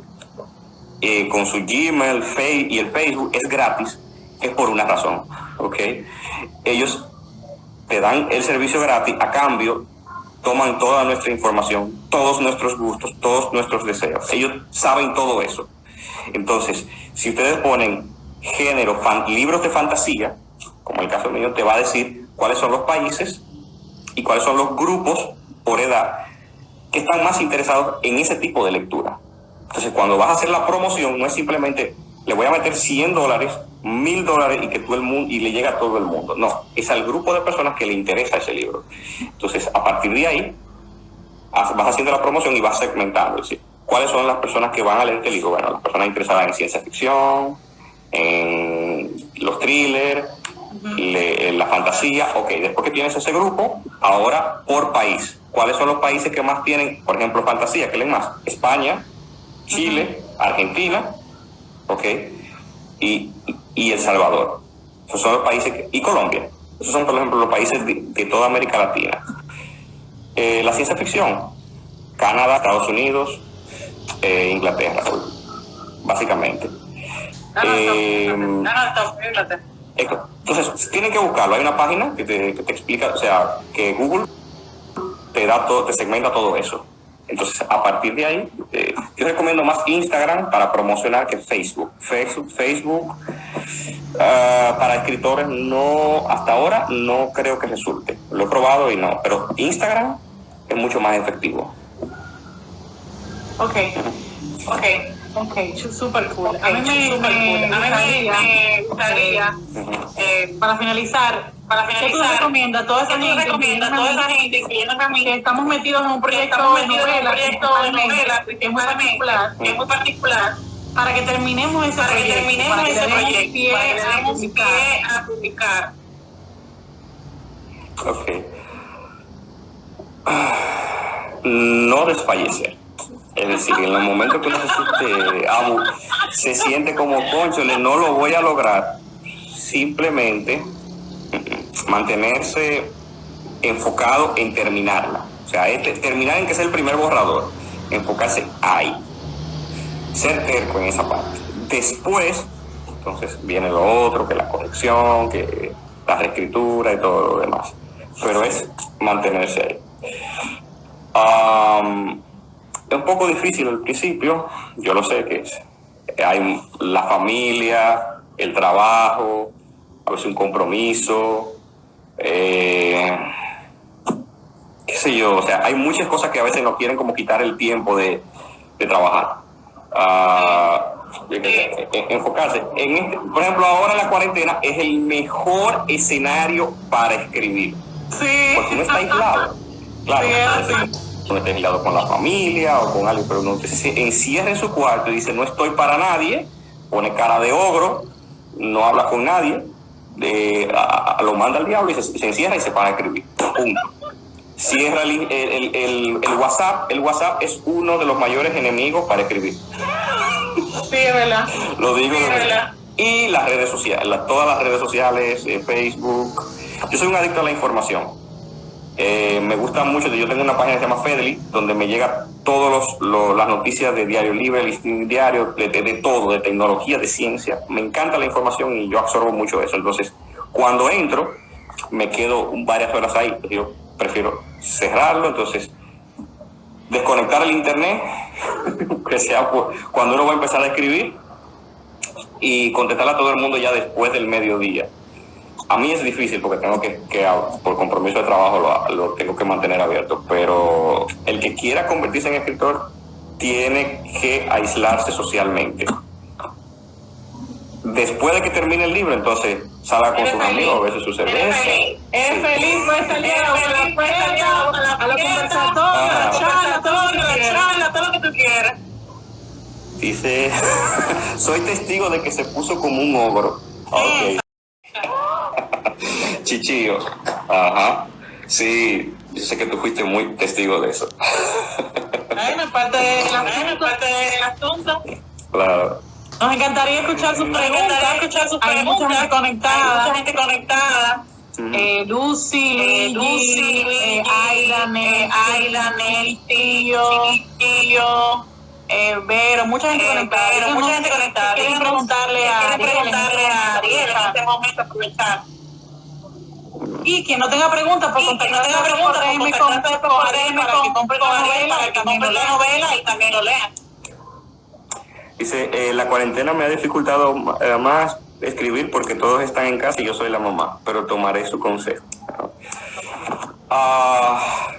con su Gmail y el Facebook es gratis, es por una razón, ¿ok? Ellos te dan el servicio gratis, a cambio toman toda nuestra información, todos nuestros gustos, todos nuestros deseos. Ellos saben todo eso. Entonces, si ustedes ponen género, libros de fantasía, como el caso mío, te va a decir cuáles son los países y cuáles son los grupos por edad que están más interesados en ese tipo de lectura. Entonces, cuando vas a hacer la promoción, no es simplemente le voy a meter $100, $1,000 y que todo el mundo, y le llega a todo el mundo. No, es al grupo de personas que le interesa ese libro. Entonces, a partir de ahí, vas haciendo la promoción y vas segmentando. Es decir, ¿cuáles son las personas que van a leer este libro? Bueno, las personas interesadas en ciencia ficción, en los thrillers, la fantasía. Ok, después que tienes ese grupo, ahora por país. ¿Cuáles son los países que más tienen, por ejemplo, fantasía? ¿Qué leen más? España, Chile, Argentina, ok, y El Salvador. Esos son los países y Colombia. Esos son, por ejemplo, los países de toda América Latina. La ciencia ficción, Canadá, Estados Unidos, Inglaterra, básicamente. Entonces, tienen que buscarlo. Hay una página que te explica, o sea, que Google te segmenta todo eso. Entonces, a partir de ahí, yo recomiendo más Instagram para promocionar que Facebook. Facebook para escritores hasta ahora no creo que resulte. Lo he probado y no, pero Instagram es mucho más efectivo.
Ok, super cool. A mí me gustaría, para finalizar, ¿qué tú recomiendas a toda esa gente, que estamos metidos en un proyecto de novela que es muy particular, para que terminemos ese proyecto, para que demos pie a publicar?
Ok. No desfallecer. Es decir, en el momento que uno se siente como cónchale, no lo voy a lograr, simplemente mantenerse enfocado en terminarla. O sea, terminar en que es el primer borrador, enfocarse ahí, ser terco en esa parte. Después, entonces viene lo otro, que la corrección, que la reescritura y todo lo demás. Pero es mantenerse ahí. Es un poco difícil al principio, yo lo sé que hay la familia, el trabajo, a veces un compromiso, qué sé yo, o sea, hay muchas cosas que a veces nos quieren como quitar el tiempo de trabajar. Enfocarse en por ejemplo, ahora la cuarentena es el mejor escenario para escribir.
Sí.
Porque uno está aislado. Claro,
sí,
uno está aislado con la familia o con alguien, pero uno se encierra en su cuarto y dice no estoy para nadie, pone cara de ogro, no habla con nadie, lo manda al diablo y se encierra y se para a escribir. Punto. Cierra el WhatsApp. El WhatsApp es uno de los mayores enemigos para escribir.
Sí, es verdad.
Lo digo de verdad. Y las redes sociales, todas las redes sociales, Facebook. Yo soy un adicto a la información. Me gusta mucho, yo tengo una página que se llama Fedly, donde me llega las noticias de Diario Libre, Listín Diario, de todo, de tecnología, de ciencia. Me encanta la información y yo absorbo mucho eso. Entonces, cuando entro, me quedo varias horas ahí. Yo prefiero cerrarlo, entonces desconectar el internet, que sea cuando uno va a empezar a escribir, y contestar a todo el mundo ya después del mediodía. A mí es difícil porque tengo que por compromiso de trabajo lo tengo que mantener abierto, pero el que quiera convertirse en escritor tiene que aislarse socialmente. Después de que termine el libro, entonces salga con sus amigos, a veces su cerveza.
Eres feliz, puedes salir a la puerta, a los conversatorios, a la charla, todo lo que tú quieras.
Dice, soy testigo de que se puso como un ogro. Okay. Chichillo. Ajá. Sí, yo sé que tú fuiste muy testigo de eso.
Bueno, parte del asunto.
Claro.
Nos encantaría escuchar sus preguntas. Hay mucha gente conectada. Lucy, Aida, Nel, Tío, Vero, mucha gente conectada. Quieren preguntarle a Ariel en este momento, aprovechar. Y quien no tenga preguntas, pues contactar por DM para que compre la novela y también lo lea.
Dice, la cuarentena me ha dificultado más escribir porque todos están en casa y yo soy la mamá, pero tomaré su consejo.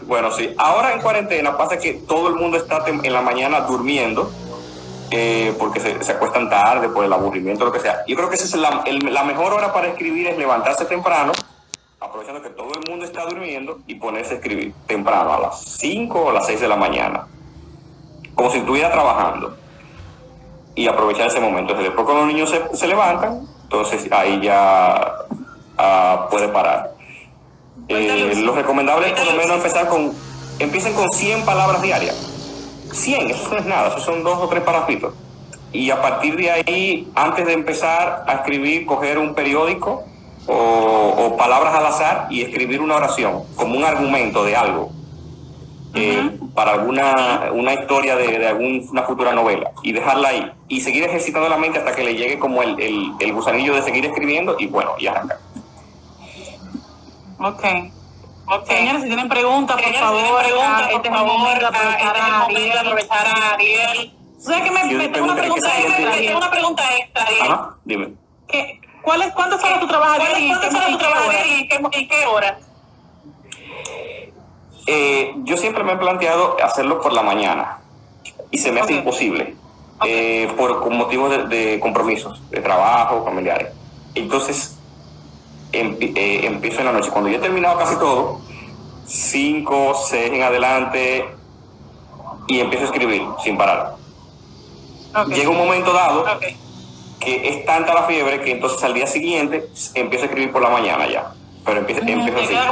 Bueno, sí. Ahora en cuarentena pasa que todo el mundo está en la mañana durmiendo porque se acuestan tarde por el aburrimiento, lo que sea. Yo creo que esa es la mejor hora para escribir, es levantarse temprano, aprovechando que todo el mundo está durmiendo, y ponerse a escribir temprano, a las 5 o a las 6 de la mañana, como si estuviera trabajando, y aprovechar ese momento. Entonces, después cuando los niños se levantan, entonces ahí ya puede parar. Lo recomendable es por lo menos empiecen con 100 palabras diarias. 100, eso no es nada, eso son 2 o 3 párrafitos. Y a partir de ahí, antes de empezar a escribir, coger un periódico o palabras al azar y escribir una oración, como un argumento de algo, para una historia de alguna futura novela, y dejarla ahí. Y seguir ejercitando la mente hasta que le llegue como el gusanillo de seguir escribiendo, y bueno, y arrancar.
Okay. Señores, si tienen preguntas, por favor, este es el momento de aprovechar a Ariel. ¿Sabes que me tengo una pregunta extra?
Ajá, dime.
¿Cuántas horas tú trabajas y en qué hora?
Yo siempre me he planteado hacerlo por la mañana y se me hace imposible por motivos de compromisos, de trabajo, familiares. Entonces empiezo en la noche. Cuando yo he terminado casi todo, 5, 6 en adelante, y empiezo a escribir sin parar. Llega un momento dado que es tanta la fiebre que entonces al día siguiente empiezo a escribir por la mañana ya. Pero empiezo así. Te
quedas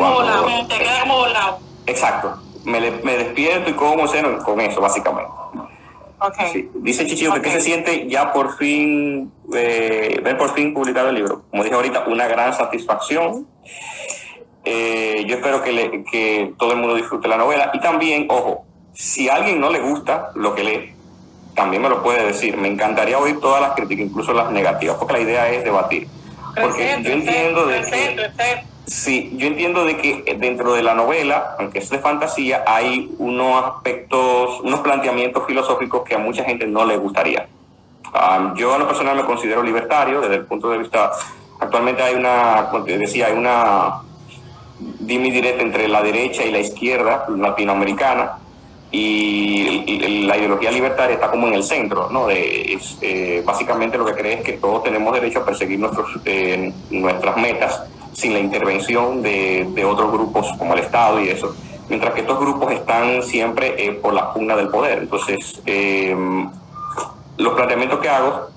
como volado.
Exacto. Me despierto y como ceno con eso, básicamente. Sí. Dice Chichillo que se siente ya por fin ver por fin publicado el libro. Como dije ahorita, una gran satisfacción. Yo espero que todo el mundo disfrute la novela. Y también, ojo, si a alguien no le gusta lo que lee, también me lo puede decir. Me encantaría oír todas las críticas, incluso las negativas, porque la idea es debatir. Porque yo entiendo de que dentro de la novela, aunque es de fantasía, hay unos aspectos, unos planteamientos filosóficos que a mucha gente no le gustaría. Yo a lo personal me considero libertario desde el punto de vista, actualmente hay una dimidireta entre la derecha y la izquierda latinoamericana, y la ideología libertaria está como en el centro, ¿no? Básicamente lo que cree es que todos tenemos derecho a perseguir nuestras metas sin la intervención de otros grupos como el Estado y eso, mientras que estos grupos están siempre por la pugna del poder. Entonces, los planteamientos que hago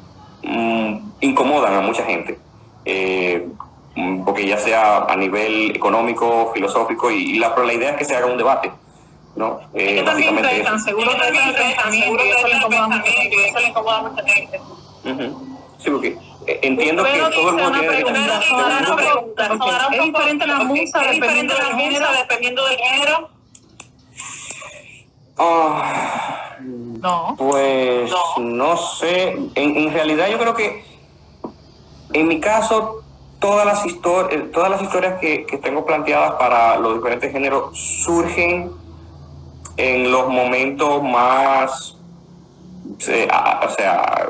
incomodan a mucha gente, porque ya sea a nivel económico, filosófico, pero la idea es que se haga un debate, ¿no?
Yo también seguro que eso le incomoda a mucha gente.
Sí, porque entiendo que todo el mundo tiene
pregunta. ¿Es diferente la musa dependiendo del género? No.
Pues no sé. En realidad yo creo que en mi caso todas las historias que tengo planteadas para los diferentes géneros surgen en los momentos más, o sea,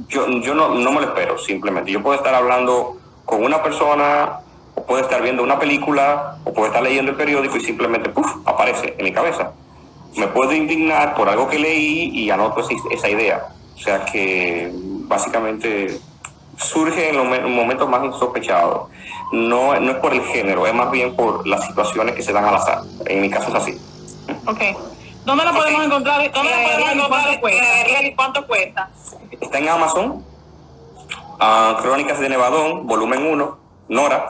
yo no me lo espero. Simplemente yo puedo estar hablando con una persona, o puedo estar viendo una película, o puedo estar leyendo el periódico y simplemente aparece en mi cabeza. Me puedo indignar por algo que leí y anoto esa idea. O sea que básicamente surge en los momentos más insospechados. No es por el género, es más bien por las situaciones que se dan al azar. En mi caso es así.
Ok. ¿Dónde la podemos encontrar? ¿Cuánto cuesta?
Está en Amazon. Crónicas de Nevadón, volumen 1, Nora.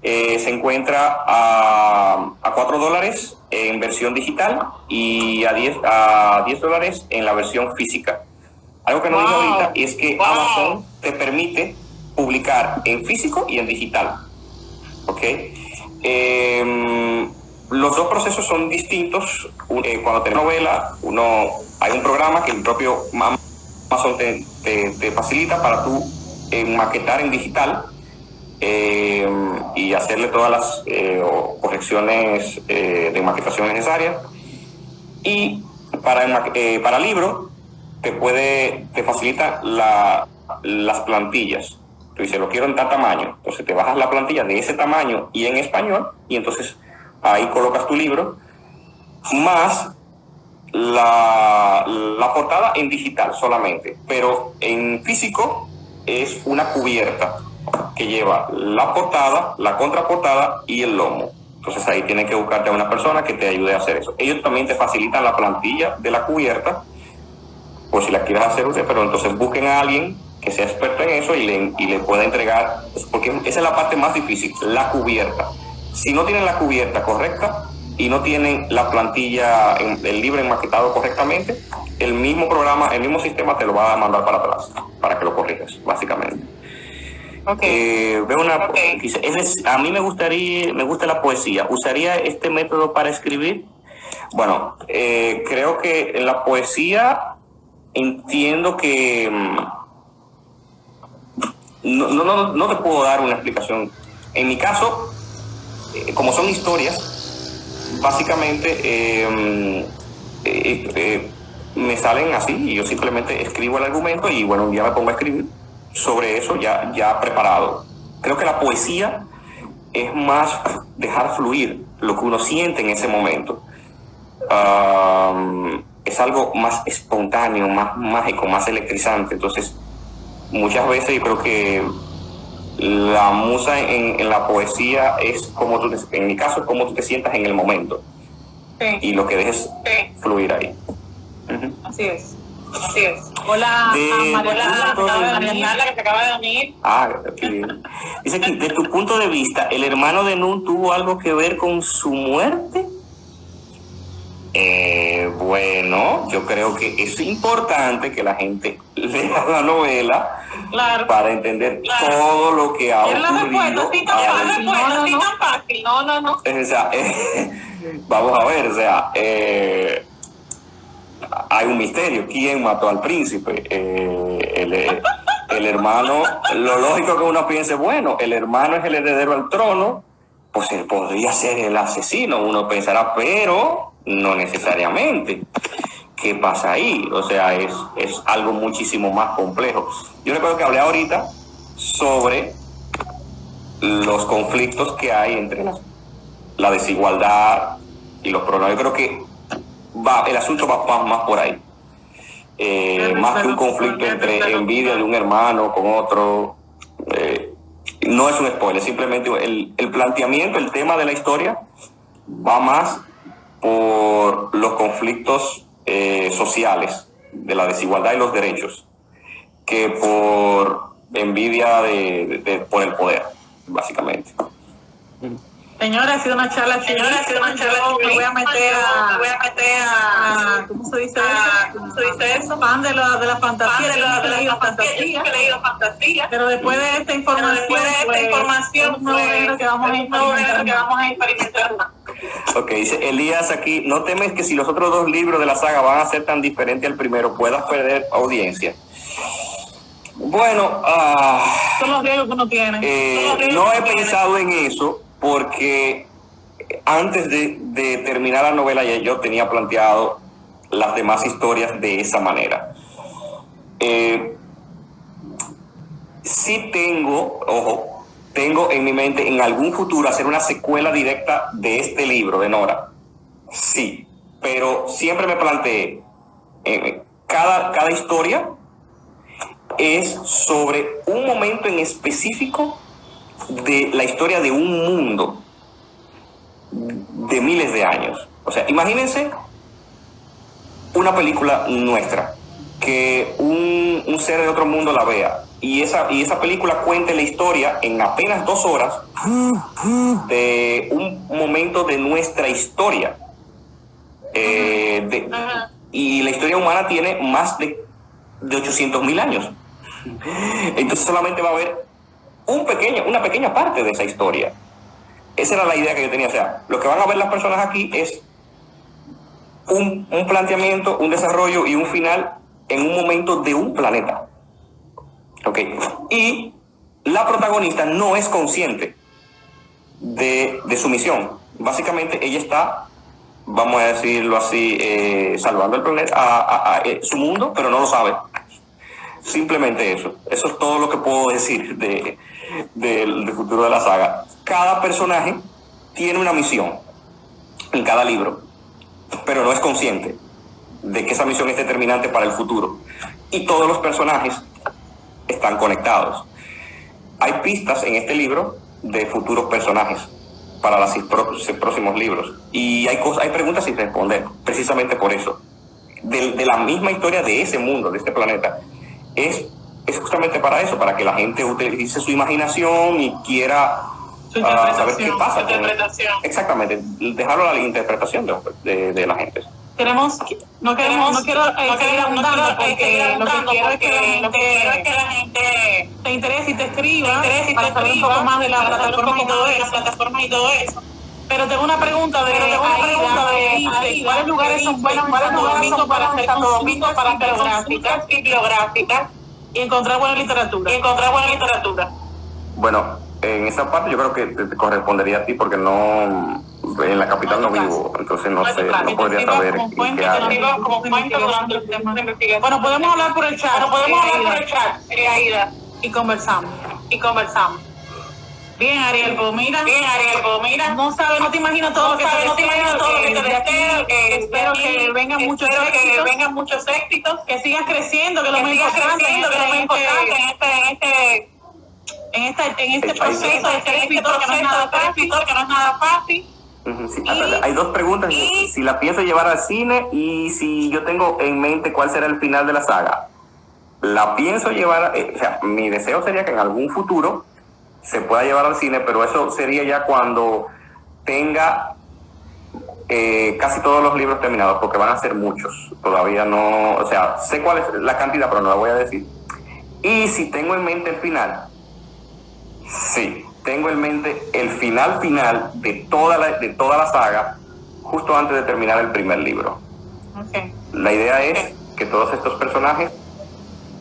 Se encuentra a $4 en versión digital y a $10 en la versión física. Algo que no dije ahorita es que Amazon te permite publicar en físico y en digital. ¿Ok? Los dos procesos son distintos. Cuando te novela, hay un programa que el propio Amazon te facilita para tú maquetar en digital y hacerle todas las correcciones de maquetación necesarias. Y para libro te facilita las plantillas. Tú dices, lo quiero en tal tamaño, entonces te bajas la plantilla de ese tamaño y en español, y entonces ahí colocas tu libro, más la portada en digital solamente, pero en físico es una cubierta que lleva la portada, la contraportada y el lomo. Entonces ahí tienes que buscarte a una persona que te ayude a hacer eso. Ellos también te facilitan la plantilla de la cubierta, por si la quieres hacer usted, pero entonces busquen a alguien que sea experto en eso y le pueda entregar, porque esa es la parte más difícil, la cubierta. Si no tienen la cubierta correcta y no tienen la plantilla, el libro enmaquetado correctamente, el mismo programa, el mismo sistema te lo va a mandar para atrás, para que lo corrijas, básicamente.
Okay.
A mí me gusta la poesía. ¿Usaría este método para escribir? Bueno, creo que en la poesía entiendo que no te puedo dar una explicación. En mi caso, como son historias, básicamente me salen así y yo simplemente escribo el argumento y bueno, un día me pongo a escribir sobre eso ya preparado. Creo que la poesía es más dejar fluir lo que uno siente en ese momento. Es algo más espontáneo, más mágico, más electrizante. Entonces, muchas veces yo creo que la musa en la poesía es como en mi caso, es como tú te sientas en el momento.
Sí.
Y lo que dejes fluir ahí.
Uh-huh. Así es. Hola, María Carla, que se acaba de dormir.
Qué bien. Dice aquí, de tu punto de vista, ¿el hermano de Nun tuvo algo que ver con su muerte? Bueno, yo creo que es importante que la gente lea la novela para entender todo lo que ha ocurrido.
No.
O sea, vamos a ver, o sea, hay un misterio. ¿Quién mató al príncipe? El hermano, lo lógico que uno piense, bueno, el hermano es el heredero al trono, pues él podría ser el asesino, uno pensará, pero no necesariamente. ¿Qué pasa ahí? O sea, es algo muchísimo más complejo. Yo recuerdo que hablé ahorita sobre los conflictos que hay entre la desigualdad y los problemas. Yo creo que el asunto va más por ahí. Más que un conflicto entre envidia de un hermano con otro. No es un spoiler, simplemente el planteamiento, el tema de la historia va más por los conflictos sociales, de la desigualdad y los derechos, que por envidia por el poder, básicamente.
Señora, ha sido una charla. Me voy a meter a ¿cómo se dice eso? Fan de la fantasía, de la fantasía. Pero después de esta información, no es lo que vamos a experimentar.
Ok, dice Elías aquí, ¿no temes que si los otros dos libros de la saga van a ser tan diferentes al primero, puedas perder audiencia? Bueno,
son los riesgos que uno tiene.
No he pensado en eso porque antes de terminar la novela ya yo tenía planteado las demás historias de esa manera. Sí tengo en mi mente en algún futuro hacer una secuela directa de este libro de Nora. Sí, pero siempre me planteé, cada historia es sobre un momento en específico de la historia de un mundo de miles de años. O sea, imagínense una película nuestra, que un ser de otro mundo la vea y esa película cuente la historia en apenas 2 horas de un momento de nuestra historia. Y la historia humana tiene más de 800.000 años. Entonces solamente va a haber una pequeña parte de esa historia. Esa era la idea que yo tenía. O sea, lo que van a ver las personas aquí es un planteamiento, un desarrollo y un final en un momento de un planeta. Ok. Y la protagonista no es consciente de su misión. Básicamente ella está, vamos a decirlo así, salvando el planeta, su mundo, pero no lo sabe. Simplemente eso. Eso es todo lo que puedo decir del futuro de la saga. Cada personaje tiene una misión en cada libro, pero no es consciente de que esa misión es determinante para el futuro. Y todos los personajes están conectados. Hay pistas en este libro de futuros personajes para los próximos libros. Y hay preguntas sin responder, precisamente por eso. De la misma historia de ese mundo, de este planeta. Es justamente para eso, para que la gente utilice su imaginación y quiera saber qué pasa. Exactamente, dejarlo a la interpretación de la gente.
No quiero seguir abundando porque lo que quiero es que la gente te interese y te escriba para saber un poco más de la plataforma y todo eso. Pero tengo una pregunta de Aida. ¿Cuáles lugares son buenos para hacer consultas bibliográficas y encontrar buena literatura?
Bueno, en esa parte yo creo que te correspondería a ti porque no, en la capital no vivo, entonces no sé, no podría saber qué hay.
Bueno, podemos hablar por el chat, Aida, y conversamos. Bien, Ariel, pues mira. No te imagino todo lo que te deseo. Espero que vengan muchos éxitos, que sigas creciendo, que lo más importante en este proceso de ser escritor, que no es nada fácil.
Sí, hay 2 preguntas, si la pienso llevar al cine y si yo tengo en mente cuál será el final de la saga. La pienso llevar, o sea, mi deseo sería que en algún futuro se pueda llevar al cine, pero eso sería ya cuando tenga casi todos los libros terminados, porque van a ser muchos. Todavía no, o sea, sé cuál es la cantidad, pero no la voy a decir. Y si tengo en mente el final, sí, tengo en mente el final de toda la saga, justo antes de terminar el primer libro.
Okay.
La idea es que todos estos personajes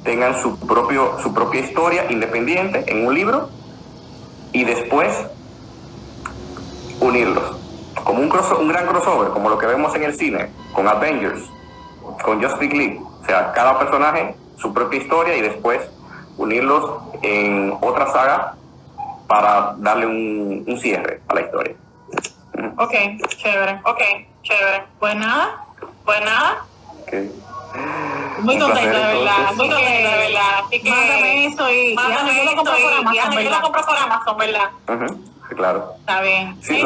tengan su propia historia independiente en un libro y después unirlos como un gran crossover, como lo que vemos en el cine con Avengers, con Justice League. O sea, cada personaje su propia historia y después unirlos en otra saga para darle un cierre a la historia.
Ok, chévere. Pues nada.
Okay.
Muy contenta, de verdad. Así que mándame eso y yo lo compro por Amazon, ¿verdad?
Sí, claro.
Está bien.
Sí,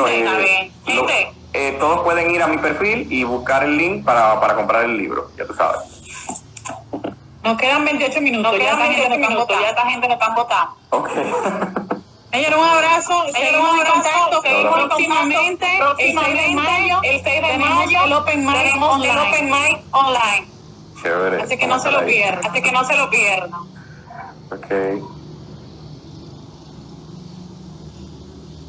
todos pueden ir a mi perfil y buscar el link para comprar el libro, ya tú sabes.
Nos quedan 28 minutos. Ya esta gente no está votando.
Ok.
Señor, un abrazo. Seguimos en contacto. Próximamente, el 6 de mayo, el Open Mic online.
Chévere.
Así que no se lo pierdan.
Ok.